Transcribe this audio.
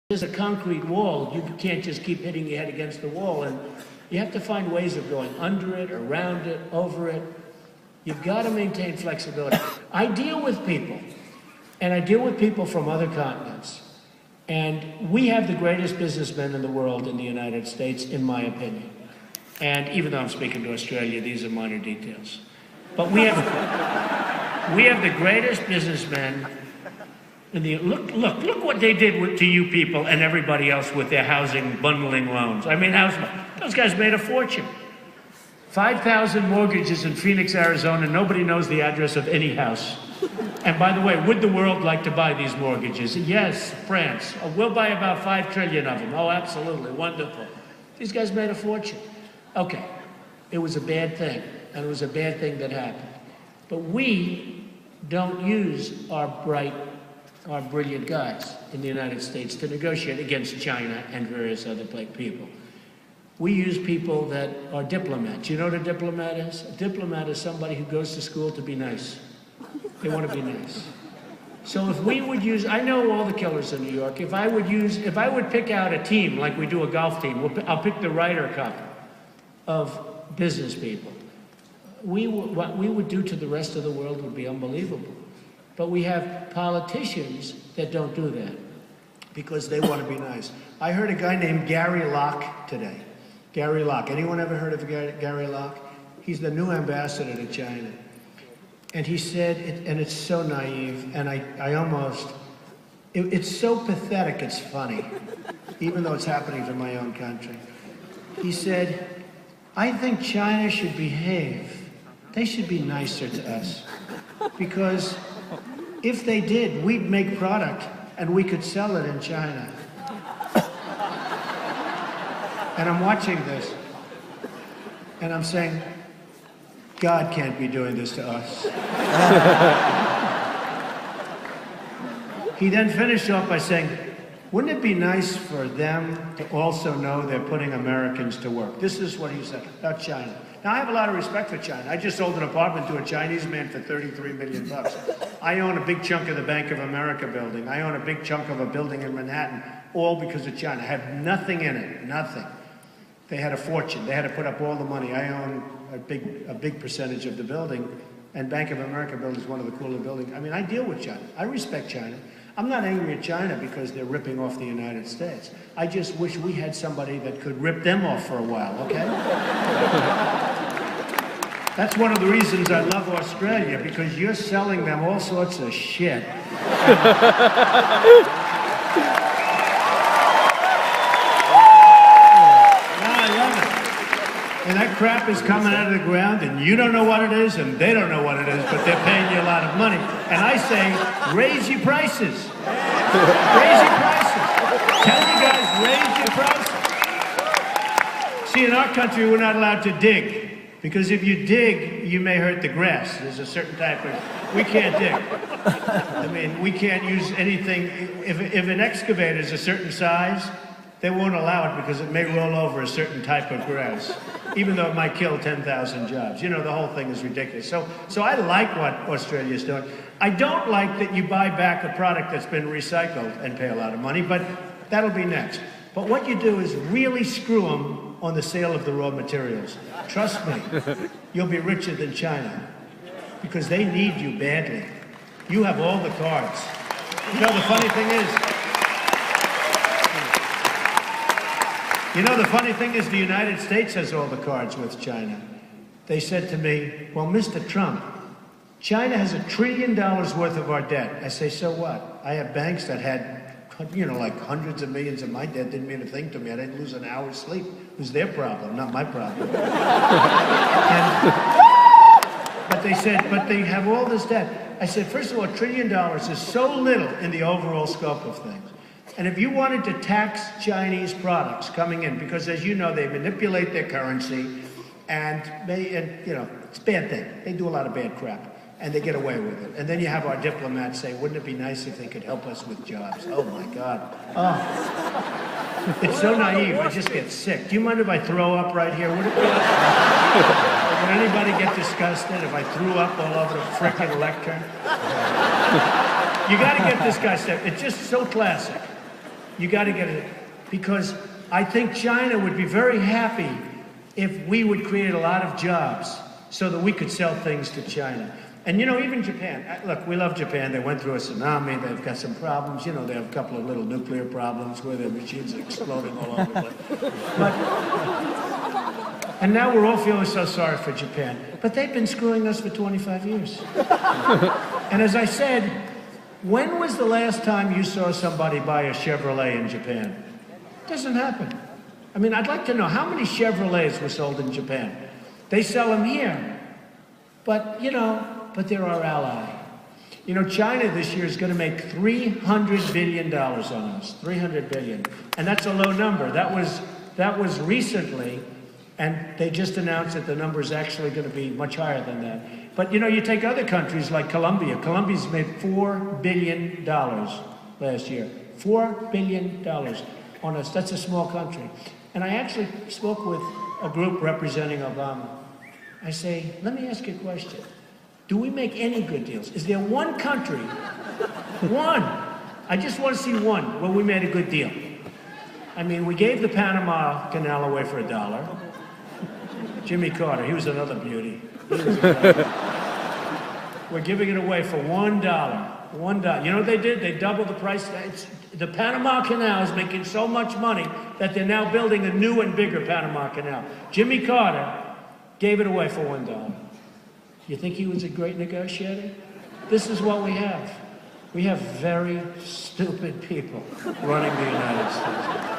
there's a concrete wall, you can't just keep hitting your head against the wall, and you have to find ways of going under it, around it, over it. You've got to maintain flexibility. I deal with people, and I deal with people from other continents, and we have the greatest businessmen in the world in the United States, in my opinion. And even though I'm speaking to Australia, these are minor details. But we have the greatest businessmen in the, look what they did to you people and everybody else with their housing bundling loans. I mean, those guys made a fortune. 5,000 mortgages in Phoenix, Arizona. Nobody knows the address of any house. And by the way, would the world like to buy these mortgages? Yes, France. We'll buy about 5 trillion of them. Oh, absolutely, wonderful. These guys made a fortune. Okay, it was a bad thing, and it was a bad thing that happened. But we don't use our brilliant guys in the United States to negotiate against China and various other people. We use people that are diplomats. You know what a diplomat is? A diplomat is somebody who goes to school to be nice. They want to be nice. So if we would use, I know all the killers in New York, if I would pick out a team like we do a golf team, I'll pick the Ryder Cup of business people. What we would do to the rest of the world would be unbelievable. But we have politicians that don't do that because they want to be nice. I heard a guy named Gary Locke today. Gary Locke. Anyone ever heard of Gary Locke? He's the new ambassador to China. And he said, and it's so naive, and it's so pathetic it's funny, even though it's happening to my own country. He said, I think China should behave. They should be nicer to us. Because if they did, we'd make product and we could sell it in China. And I'm watching this, and I'm saying, God can't be doing this to us. He then finished off by saying, wouldn't it be nice for them to also know they're putting Americans to work? This is what he said about China. Now, I have a lot of respect for China. I just sold an apartment to a Chinese man for $33 million. I own a big chunk of the Bank of America building. I own a big chunk of a building in Manhattan, all because of China. I have nothing in it, nothing. They had a fortune. They had to put up all the money. I own a big percentage of the building, and Bank of America building is one of the cooler buildings. I mean, I deal with China. I respect China. I'm not angry at China because they're ripping off the United States. I just wish we had somebody that could rip them off for a while, okay? That's one of the reasons I love Australia, because you're selling them all sorts of shit. And that crap is coming out of the ground, and you don't know what it is, and they don't know what it is, but they're paying you a lot of money. And I say, raise your prices. Raise your prices. Tell you guys, raise your prices. See, in our country, we're not allowed to dig, because if you dig, you may hurt the grass. There's a certain type of, we can't dig. I mean, we can't use anything. If an excavator is a certain size, they won't allow it because it may roll over a certain type of grass, even though it might kill 10,000 jobs. You know, the whole thing is ridiculous. So I like what Australia's doing. I don't like that you buy back a product that's been recycled and pay a lot of money, but that'll be next. But what you do is really screw them on the sale of the raw materials. Trust me, you'll be richer than China because they need you badly. You have all the cards. You know, the funny thing is, the United States has all the cards with China. They said to me, well, Mr. Trump, China has $1 trillion worth of our debt. I say, so what? I have banks that had, you know, like hundreds of millions of my debt. Didn't mean a thing to me. I didn't lose an hour's sleep. It was their problem, not my problem. But they said, but they have all this debt. I said, first of all, $1 trillion is so little in the overall scope of things. And if you wanted to tax Chinese products coming in, because as you know, they manipulate their currency, and you know, it's a bad thing. They do a lot of bad crap, and they get away with it. And then you have our diplomats say, wouldn't it be nice if they could help us with jobs? Oh my God. Oh. It's so naive, I just get sick. Do you mind if I throw up right here? Would anybody get disgusted if I threw up all over the frickin' lectern? You gotta get this guy sick. It's just so classic. You got to get it, because I think China would be very happy if we would create a lot of jobs so that we could sell things to China. And you know, even Japan, look, we love Japan. They went through a tsunami. They've got some problems. You know, they have a couple of little nuclear problems where their machines are exploding all over the place. And now we're all feeling so sorry for Japan. But they've been screwing us for 25 years. And as I said, when was the last time you saw somebody buy a Chevrolet in Japan? It doesn't happen. I mean, I'd like to know how many Chevrolets were sold in Japan. They sell them here. But, you know, but they're our ally. You know, China this year is going to make $300 billion on us. $300 billion. And that's a low number. That was recently, and they just announced that the number is actually going to be much higher than that. But, you know, you take other countries like Colombia. Colombia's made $4 billion last year. $4 billion on us. That's a small country. And I actually spoke with a group representing Obama. I say, let me ask you a question. Do we make any good deals? Is there one country, one, I just want to see one, where we made a good deal? I mean, we gave the Panama Canal away for $1. Jimmy Carter, he was another beauty. We're giving it away for $1. $1. You know what they did? They doubled the price. The Panama Canal is making so much money that they're now building a new and bigger Panama Canal. Jimmy Carter gave it away for $1. You think he was a great negotiator? This is what we have. We have very stupid people running the United States.